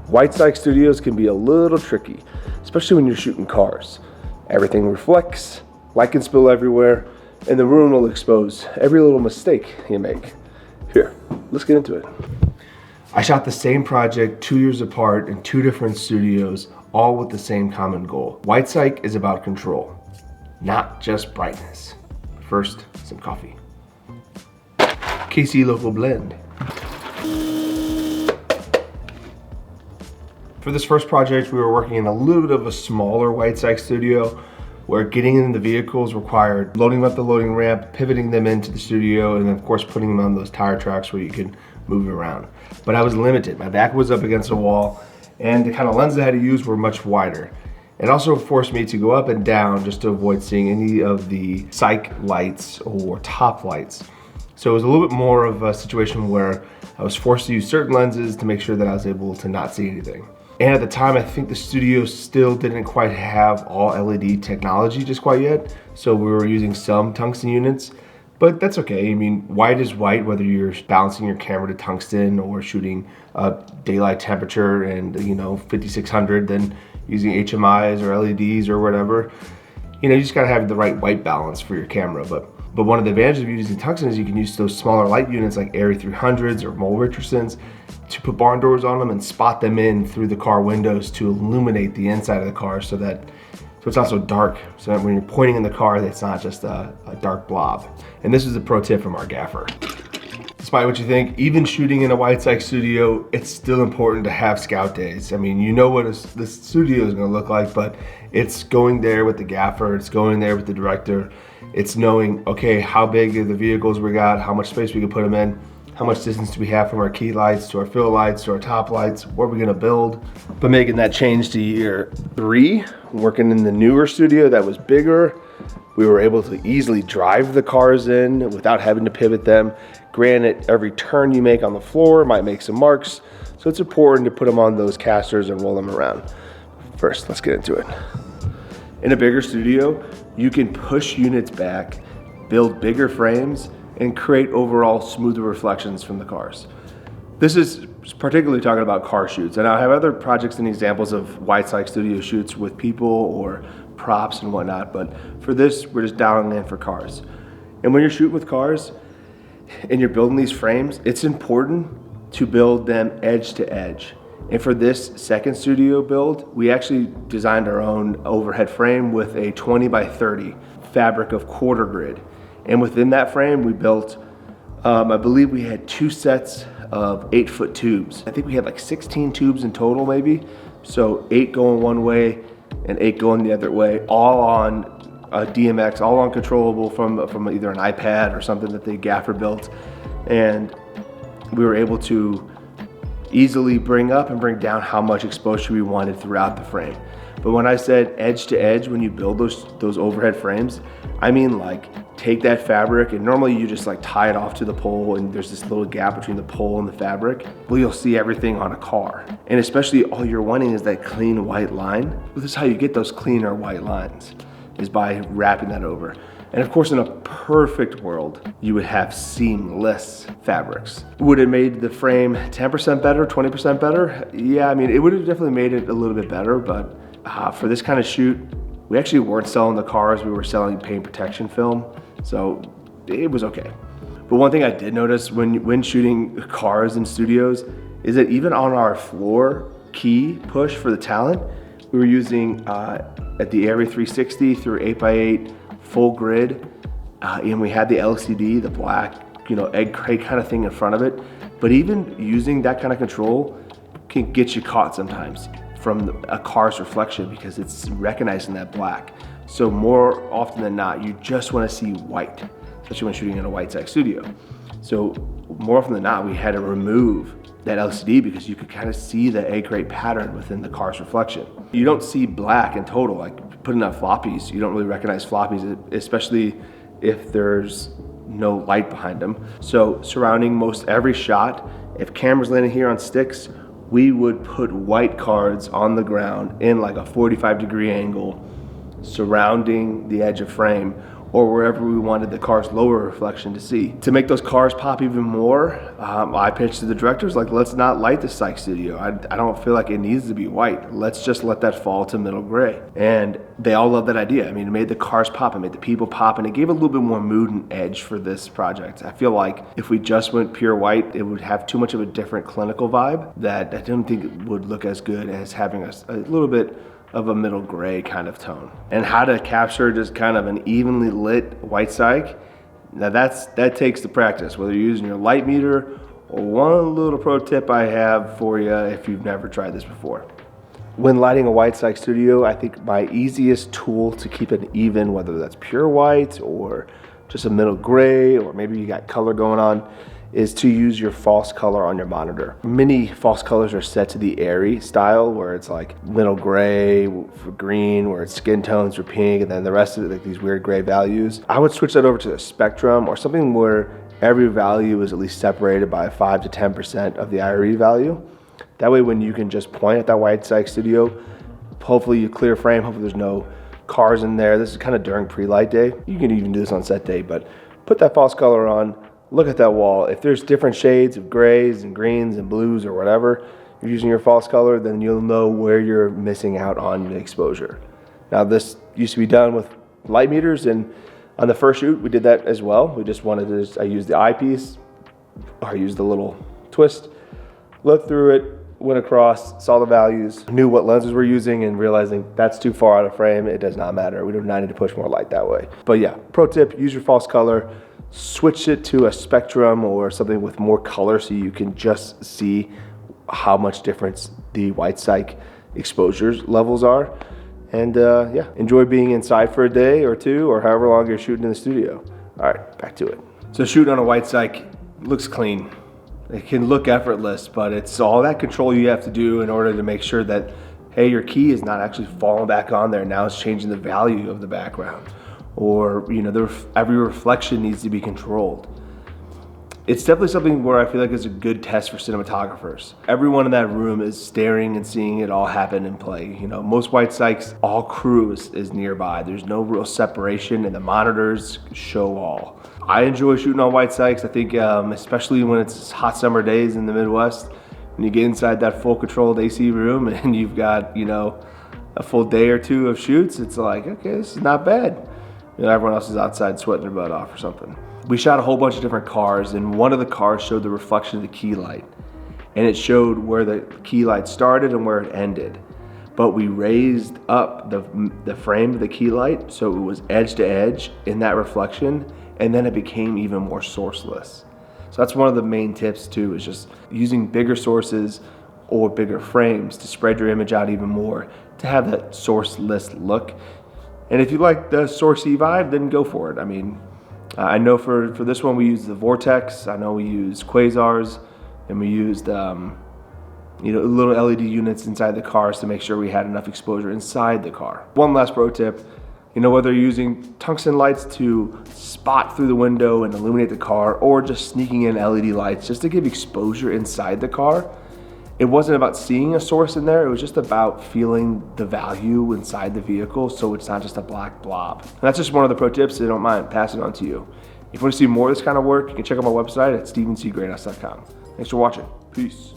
White cyc studios can be a little tricky, especially when you're shooting cars. Everything reflects, light can spill everywhere, and the room will expose every little mistake you make. Here, let's get into it. I shot the same project 2 years apart in 2 different studios, all with the same common goal. White cyc is about control, not just brightness. First, some coffee. KC Local Blend. For this first project, we were working in a little bit of a smaller white cyc studio where getting in the vehicles required loading them up the loading ramp, pivoting them into the studio, and then of course putting them on those tire tracks where you can move around. But I was limited. My back was up against a wall, and the kind of lenses I had to use were much wider. It also forced me to go up and down just to avoid seeing any of the cyc lights or top lights. So it was a little bit more of a situation where I was forced to use certain lenses to make sure that I was able to not see anything. And at the time, I think the studio still didn't quite have all LED technology just quite yet. So we were using some tungsten units, but that's okay. I mean, white is white, whether you're balancing your camera to tungsten or shooting daylight temperature and 5600, then using HMIs or LEDs or whatever. You just gotta have the right white balance for your camera. But one of the advantages of using tungsten is you can use those smaller light units like ARRI 300s or Mole Richardsons to put barn doors on them and spot them in through the car windows to illuminate the inside of the car so it's not so dark, so that when you're pointing in the car, it's not just a dark blob. And this is a pro tip from our gaffer. Despite what you think, even shooting in a white cyc studio, it's still important to have scout days. I mean, you know what this studio is gonna look like, but it's going there with the gaffer, it's going there with the director, it's knowing, okay, how big are the vehicles we got, how much space we can put them in, how much distance do we have from our key lights to our fill lights to our top lights, what are we gonna build. But making that change to year 3, working in the newer studio that was bigger, we were able to easily drive the cars in without having to pivot them. Granted, every turn you make on the floor might make some marks, so it's important to put them on those casters and roll them around. First, let's get into it. In a bigger studio, you can push units back, build bigger frames, and create overall smoother reflections from the cars. This is particularly talking about car shoots, and I have other projects and examples of white cyc studio shoots with people or props and whatnot, but for this, we're just dialing in for cars. And when you're shooting with cars and you're building these frames, it's important to build them edge to edge. And for this second studio build, we actually designed our own overhead frame with a 20 by 30 fabric of quarter grid. And within that frame, we built, I believe we had 2 sets of 8-foot tubes. I think we had like 16 tubes in total maybe. So 8 going one way and 8 going the other way, all on DMX, all on controllable from either an iPad or something that the gaffer built. And we were able to easily bring up and bring down how much exposure we wanted throughout the frame. But when I said edge to edge, when you build those overhead frames, I mean like take that fabric, and normally you just like tie it off to the pole and there's this little gap between the pole and the fabric. Well, you'll see everything on a car. And especially all you're wanting is that clean white line. Well, this is how you get those cleaner white lines, is by wrapping that over. And of course, in a perfect world, you would have seamless fabrics. Would it made the frame 10% better, 20% better? Yeah, I mean, it would have definitely made it a little bit better, but for this kind of shoot, we actually weren't selling the cars, we were selling paint protection film, so it was okay. But one thing I did notice when shooting cars in studios is that even on our floor key push for the talent, we were using at the ARRI 360 through 8x8 full grid, and we had the LCD, the black, egg crate kind of thing in front of it. But even using that kind of control can get you caught sometimes from a car's reflection because it's recognizing that black. So more often than not, you just want to see white, especially when shooting in a white cyc studio. So more often than not, we had to remove that LCD because you could kind of see the egg crate pattern within the car's reflection. You don't see black in total, like putting on floppies, you don't really recognize floppies, especially if there's no light behind them. So surrounding most every shot, if cameras landing here on sticks, we would put white cards on the ground in like a 45-degree angle surrounding the edge of frame, or wherever we wanted the car's lower reflection to see. To make those cars pop even more, I pitched to the directors, like, let's not light the psych studio. I don't feel like it needs to be white. Let's just let that fall to middle gray. And they all love that idea. I mean, it made the cars pop, it made the people pop, and it gave a little bit more mood and edge for this project. I feel like if we just went pure white, it would have too much of a different clinical vibe that I don't think it would look as good as having a little bit of a middle gray kind of tone. And how to capture just kind of an evenly lit white psych, now that takes the practice, whether you're using your light meter or one little pro tip I have for you if you've never tried this before. When lighting a white psych studio, I think my easiest tool to keep it even, whether that's pure white or just a middle gray, or maybe you got color going on, is to use your false color on your monitor. Many false colors are set to the airy style, where it's like middle gray for green, where it's skin tones for pink, and then the rest of it, like these weird gray values. I would switch that over to the spectrum, or something where every value is at least separated by 5 to 10% of the IRE value. That way, when you can just point at that white psych studio, hopefully you clear frame, hopefully there's no cars in there. This is kind of during pre-light day. You can even do this on set day, but put that false color on, look at that wall. If there's different shades of grays and greens and blues or whatever, you're using your false color, then you'll know where you're missing out on the exposure. Now, this used to be done with light meters, and on the first shoot, we did that as well. We just wanted to, I used the eyepiece, or I used the little twist, looked through it, went across, saw the values, knew what lenses we're using, and realizing that's too far out of frame, it does not matter. We do not need to push more light that way. But yeah, pro tip, use your false color, switch it to a spectrum or something with more color so you can just see how much difference the white psych exposures levels are. And yeah, enjoy being inside for a day or two, or however long you're shooting in the studio. All right, back to it. So shooting on a white psych looks clean. It can look effortless, but it's all that control you have to do in order to make sure that, hey, your key is not actually falling back on there. Now it's changing the value of the background. Or, you know, every reflection needs to be controlled. It's definitely something where I feel like it's a good test for cinematographers. Everyone in that room is staring and seeing it all happen in play. You know, most white psychs, all crew is nearby. There's no real separation, and the monitors show all. I enjoy shooting on white psychs. I think especially when it's hot summer days in the Midwest, when you get inside that full controlled AC room and you've got, you know, a full day or two of shoots, it's like, okay, this is not bad. You know, everyone else is outside sweating their butt off or something. We shot a whole bunch of different cars, and one of the cars showed the reflection of the key light. And it showed where the key light started and where it ended. But we raised up the frame of the key light so it was edge to edge in that reflection, and then it became even more sourceless. So that's one of the main tips too, is just using bigger sources or bigger frames to spread your image out even more, to have that sourceless look. And if you like the sourcey vibe, then go for it. I mean, I know for this one we used the Vortex. I know we used quasars, and we used you know, little LED units inside the cars to make sure we had enough exposure inside the car. One last pro tip, you know, whether you're using tungsten lights to spot through the window and illuminate the car, or just sneaking in LED lights just to give exposure inside the car, it wasn't about seeing a source in there, it was just about feeling the value inside the vehicle, so it's not just a black blob. And that's just one of the pro tips, so I don't mind passing on to you. If you want to see more of this kind of work, you can check out my website at stevencgreenhouse.com. Thanks for watching. Peace.